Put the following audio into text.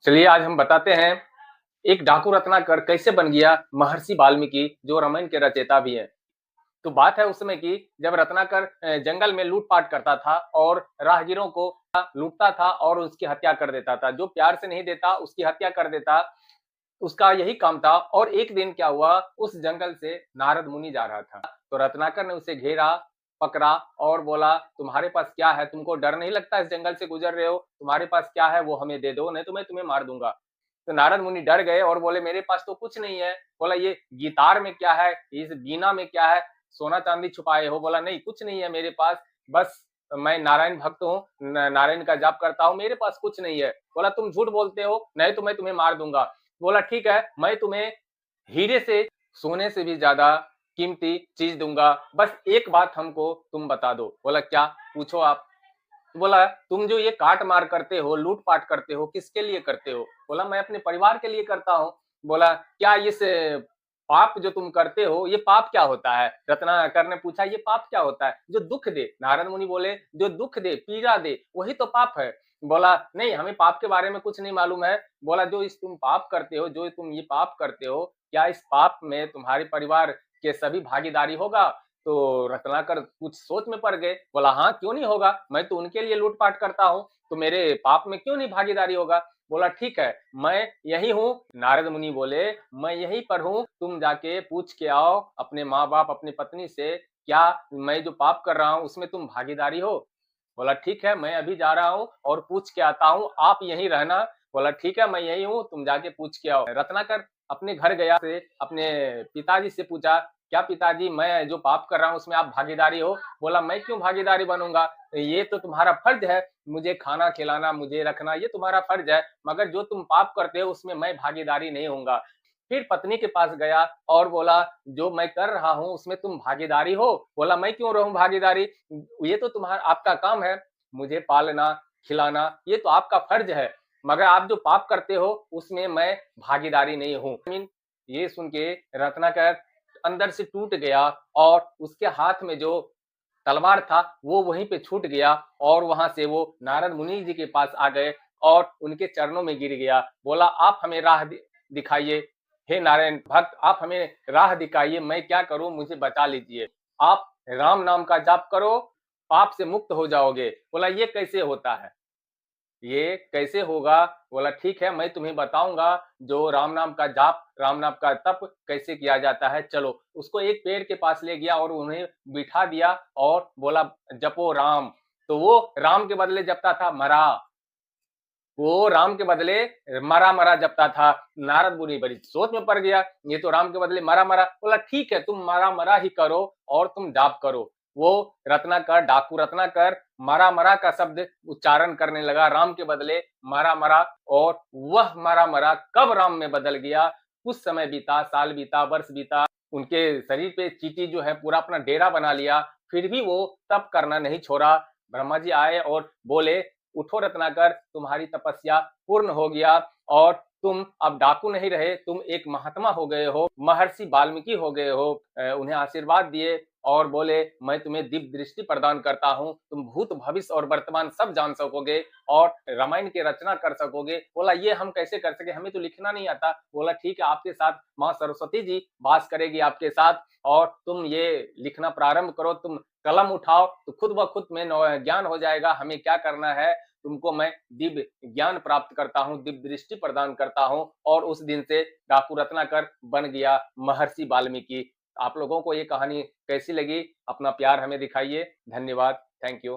चलिए आज हम बताते हैं एक डाकू रत्नाकर कैसे बन गया महर्षि वाल्मीकि जो रामायण के रचयिता भी हैं। तो बात है उस समय की जब रत्नाकर जंगल में लूटपाट करता था और राहगीरों को लूटता था और उसकी हत्या कर देता था। जो प्यार से नहीं देता उसकी हत्या कर देता, उसका यही काम था। और एक दिन क्या हुआ, उस जंगल से नारद मुनि जा रहा था तो रत्नाकर ने उसे घेरा, पकड़ा और बोला तुम्हारे पास क्या है, तुमको डर नहीं लगता, इस जंगल से गुजर रहे हो, तुम्हारे पास क्या है वो हमें दे दो नहीं तो मैं तुम्हें मार दूंगा। तो नारद मुनि डर गए और बोले मेरे पास तो कुछ नहीं है। बोला ये गिटार में क्या है, इस वीणा में क्या है, सोना चांदी छुपाए हो। बोला नहीं कुछ नहीं है मेरे पास, बस मैं नारायण भक्त हूँ, नारायण का जाप करता हूँ, मेरे पास कुछ नहीं है। बोला तुम झूठ बोलते हो, नहीं तो मैं तुम्हें मार दूंगा। बोला ठीक है, मैं तुम्हें हीरे से, सोने से भी ज्यादा कीमती चीज दूंगा, बस एक बात हमको तुम बता दो। बोला क्या, पूछो आप। तो बोला तुम जो ये काट मार करते हो, लूट पाट करते हो, किसके लिए करते हो। बोला मैं अपने परिवार के लिए करता हूँ। बोला क्या इस पाप जो तुम करते हो ये पाप क्या होता है। रत्नाकर ने पूछा ये पाप क्या होता है, जो दुख दे। नारद मुनि बोले जो दुख दे, पीड़ा दे, वही तो पाप है। बोला नहीं हमें पाप के बारे में कुछ नहीं मालूम है। बोला जो इस तुम पाप करते हो, जो तुम ये पाप करते हो, क्या इस पाप में तुम्हारे परिवार के सभी भागीदारी होगा। तो रत्नाकर कुछ सोच में पड़ गए। बोला हाँ क्यों नहीं होगा, मैं तो उनके लिए लूटपाट करता हूँ, तो मेरे पाप में क्यों नहीं भागीदारी होगा। बोला ठीक है मैं यही हूँ। नारद मुनि बोले मैं यहीं पर हूँ, तुम जाके पूछ के आओ अपने माँ बाप, अपनी पत्नी से, क्या मैं जो पाप कर रहा हूँ उसमें तुम भागीदारी हो। बोला ठीक है मैं अभी जा रहा हूँ और पूछ के आता हूँ, आप यहीं रहना। बोला ठीक है मैं यही हूँ, तुम जाके पूछ के आओ। रत्नाकर अपने घर गया, से अपने पिताजी से पूछा क्या पिताजी मैं जो पाप कर रहा हूँ उसमें आप भागीदारी हो। बोला मैं क्यों भागीदारी बनूंगा, ये तो तुम्हारा फर्ज है, मुझे खाना खिलाना, मुझे रखना, ये तुम्हारा फर्ज है, मगर जो तुम पाप करते हो उसमें मैं भागीदारी नहीं होऊंगा। फिर पत्नी के पास गया और बोला जो मैं कर रहा हूँ उसमें तुम भागीदारी हो। बोला मैं क्यों रहूं भागीदारी, ये तो तुम्हारा आपका काम है, मुझे पालना खिलाना ये तो आपका फर्ज है, मगर आप जो पाप करते हो उसमें मैं भागीदारी नहीं हूँ। ये सुन के रत्नाकर अंदर से टूट गया और उसके हाथ में जो तलवार था वो वहीं पे छूट गया और वहां से वो नारद मुनि जी के पास आ गए और उनके चरणों में गिर गया। बोला आप हमें राह दिखाइए, हे नारायण भक्त आप हमें राह दिखाइए, मैं क्या करूं, मुझे बचा लीजिए। आप राम नाम का जाप करो, पाप से मुक्त हो जाओगे। बोला ये कैसे होता है, ये कैसे होगा। बोला ठीक है मैं तुम्हें बताऊंगा, जो राम नाम का जाप, राम नाम का तप कैसे किया जाता है, चलो। उसको एक पेड़ के पास ले गया और उन्हें बिठा दिया और बोला जपो राम। तो वो राम के बदले जपता था मरा, वो राम के बदले मरा मरा जपता था। नारद मुनि बड़ी सोच में पड़ गया, ये तो राम के बदले मरा मरा। बोला ठीक है तुम मरा मरा ही करो और तुम जाप करो। वो रत्नाकर, डाकू रत्नाकर मरा मरा का शब्द उच्चारण करने लगा राम के बदले मरा मरा। और वह मरा मरा कब राम में बदल गया, कुछ समय बीता, साल बीता, वर्ष बीता, उनके शरीर पे चींटी जो है पूरा अपना डेरा बना लिया, फिर भी वो तप करना नहीं छोड़ा। ब्रह्मा जी आए और बोले उठो रत्नाकर, तुम्हारी तपस्या पूर्ण हो गया और तुम अब डाकू नहीं रहे, तुम एक महात्मा हो गए हो, महर्षि वाल्मीकि हो गए हो। उन्हें आशीर्वाद दिए और बोले मैं तुम्हें दिव्य दृष्टि प्रदान करता हूँ, तुम भूत भविष्य और वर्तमान सब जान सकोगे और रामायण की रचना कर सकोगे। बोला ये हम कैसे कर सके, हमें तो लिखना नहीं आता। बोला ठीक है आपके साथ माँ सरस्वती जी वास करेगी आपके साथ और तुम ये लिखना प्रारंभ करो, तुम कलम उठाओ तो खुद ब खुद में ज्ञान हो जाएगा, हमें क्या करना है, तुमको मैं दिव्य ज्ञान प्राप्त करता हूँ, दिव्य दृष्टि प्रदान करता हूँ। और उस दिन से डाकू रत्नाकर बन गया महर्षि वाल्मीकि। आप लोगों को ये कहानी कैसी लगी, अपना प्यार हमें दिखाइए। धन्यवाद, थैंक यू।